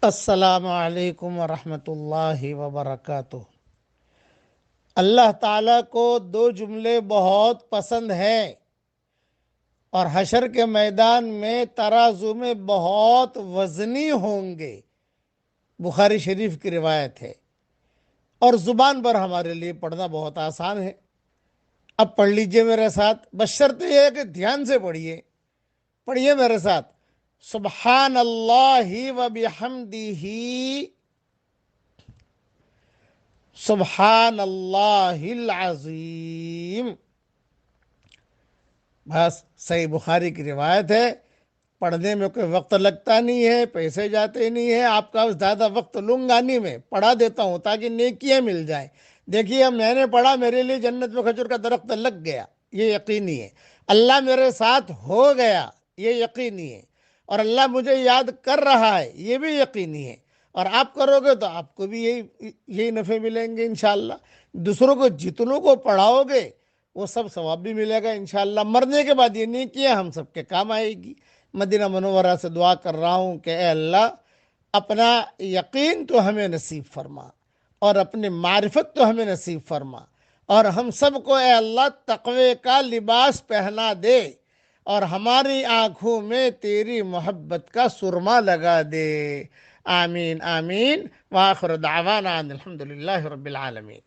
السلام علیکم ورحمۃ اللہ وبرکاتہ۔ اللہ تعالیٰ کو دو جملے بہت پسند ہیں اور حشر کے میدان میں ترازو میں بہت وزنی ہوں گے۔ بخاری شریف کی روایت ہے اور زبان پر ہمارے لیے پڑھنا بہت آسان ہے۔ اب پڑھ لیجئے میرے ساتھ، بشرط یہ ہے کہ دھیان سے پڑھیے میرے ساتھ۔ سبحان اللہ و بحمدہ، سبحان اللہ العظیم۔ بس صحیح بخاری کی روایت ہے، پڑھنے میں کوئی وقت لگتا نہیں ہے، پیسے جاتے نہیں ہیں، آپ کا زیادہ وقت لوں گا نہیں، میں پڑھا دیتا ہوں تاکہ نیکیاں مل جائیں۔ دیکھیے میں نے پڑھا، میرے لیے جنت میں کھجور کا درخت لگ گیا، یہ یقینی ہے۔ اللہ میرے ساتھ ہو گیا، یہ یقینی ہے۔ اور اللہ مجھے یاد کر رہا ہے، یہ بھی یقینی ہے۔ اور آپ کرو گے تو آپ کو بھی یہی نفع ملیں گے انشاءاللہ۔ دوسروں کو جتنوں کو پڑھاؤ گے وہ سب ثواب بھی ملے گا انشاءاللہ۔ مرنے کے بعد یہ نیکیاں ہم سب کے کام آئے گی۔ مدینہ منورہ سے دعا کر رہا ہوں کہ اے اللہ، اپنا یقین تو ہمیں نصیب فرما اور اپنی معرفت تو ہمیں نصیب فرما، اور ہم سب کو اے اللہ تقوی کا لباس پہنا دے اور ہماری آنکھوں میں تیری محبت کا سرما لگا دے۔ آمین آمین۔ وآخر دعوانا ان الحمدللہ رب العالمین۔